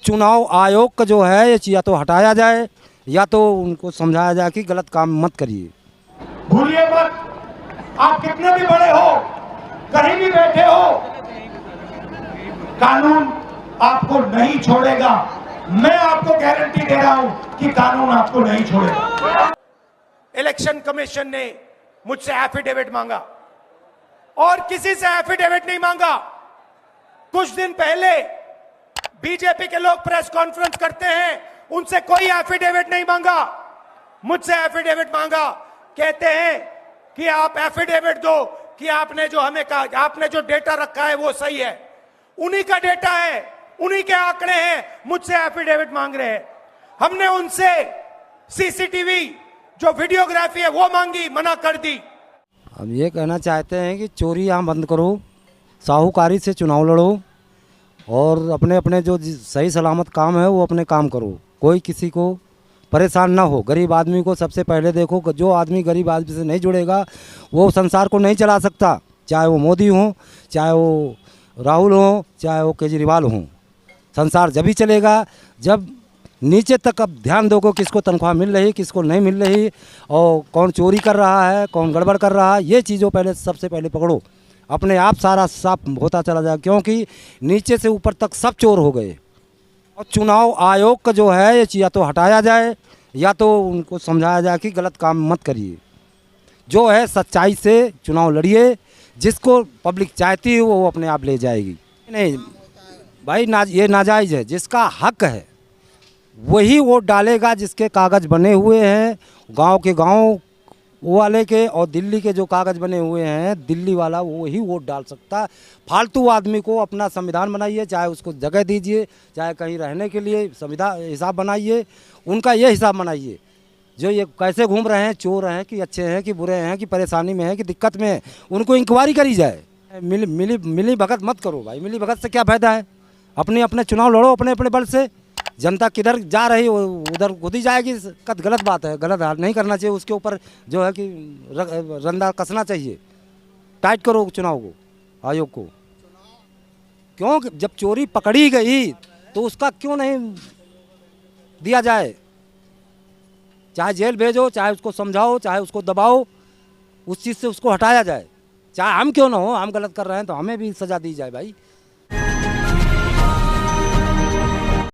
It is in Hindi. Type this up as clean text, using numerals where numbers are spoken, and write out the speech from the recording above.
चुनाव आयोग का जो है ये या तो हटाया जाए या तो उनको समझाया जाए कि गलत काम मत करिए। भूलिए मत, आप कितने भी बड़े हो, कहीं भी बैठे हो, कानून आपको नहीं छोड़ेगा। मैं आपको गारंटी दे रहा हूं कि कानून आपको नहीं छोड़ेगा। इलेक्शन कमीशन ने मुझसे एफिडेविट मांगा और किसी से एफिडेविट नहीं मांगा। कुछ दिन पहले बीजेपी के लोग प्रेस कॉन्फ्रेंस करते हैं, उनसे कोई एफिडेविट नहीं मांगा, मुझसे एफिडेविट मांगा। कहते हैं कि आप एफिडेविट दो कि आपने जो हमें कहा, आपने जो डेटा रखा है वो सही है। उन्हीं का डेटा है, उन्हीं के आंकड़े हैं, मुझसे एफिडेविट मांग रहे हैं। हमने उनसे सीसीटीवी जो वीडियोग्राफी है वो मांगी, मना कर दी। हम ये कहना चाहते हैं कि चोरी यहाँ बंद करो, साहूकारी से चुनाव लड़ो और अपने अपने जो सही सलामत काम है वो अपने काम करो। कोई किसी को परेशान ना हो। गरीब आदमी को सबसे पहले देखो, जो आदमी गरीब आदमी से नहीं जुड़ेगा वो संसार को नहीं चला सकता, चाहे वो मोदी हो, चाहे वो राहुल हो, चाहे वो केजरीवाल हो। संसार जब ही चलेगा जब नीचे तक अब ध्यान दोगे किसको तनख्वाह मिल रही, किसको नहीं मिल रही और कौन चोरी कर रहा है, कौन गड़बड़ कर रहा है, ये चीज़ों पहले सबसे पहले पकड़ो। अपने आप सारा साफ होता चला जाए, क्योंकि नीचे से ऊपर तक सब चोर हो गए। और चुनाव आयोग का जो है ये या तो हटाया जाए या तो उनको समझाया जाए कि गलत काम मत करिए। जो है सच्चाई से चुनाव लड़िए, जिसको पब्लिक चाहती है वो अपने आप ले जाएगी। नहीं भाई, ये नाजायज़ है। जिसका हक है वही वोट डालेगा, जिसके कागज़ बने हुए हैं गांव के गांव वाले के, और दिल्ली के जो कागज़ बने हुए हैं दिल्ली वाला, वो ही वोट डाल सकता है। फालतू आदमी को अपना संविधान बनाइए, चाहे उसको जगह दीजिए, चाहे कहीं रहने के लिए संविधान हिसाब बनाइए, उनका ये हिसाब बनाइए। जो ये कैसे घूम रहे हैं, चोर हैं कि अच्छे हैं कि बुरे हैं कि परेशानी में हैं कि दिक्कत में है, उनको इंक्वायरी करी जाए। मिली भगत मत करो भाई, मिली भगत से क्या फ़ायदा है। अपने अपने चुनाव लड़ो अपने अपने बल से। जनता किधर जा रही उधर खुद ही जाएगी, गलत बात है, गलत हाल नहीं करना चाहिए। उसके ऊपर जो है कि रंदा कसना चाहिए, टाइट करो चुनाव को, आयोग को। क्यों जब चोरी पकड़ी गई तो उसका क्यों नहीं दिया जाए। चाहे जेल भेजो, चाहे उसको समझाओ, चाहे उसको दबाओ, उस चीज़ से उसको हटाया जाए। चाहे हम क्यों ना हो, हम गलत कर रहे हैं तो हमें भी सज़ा दी जाए भाई।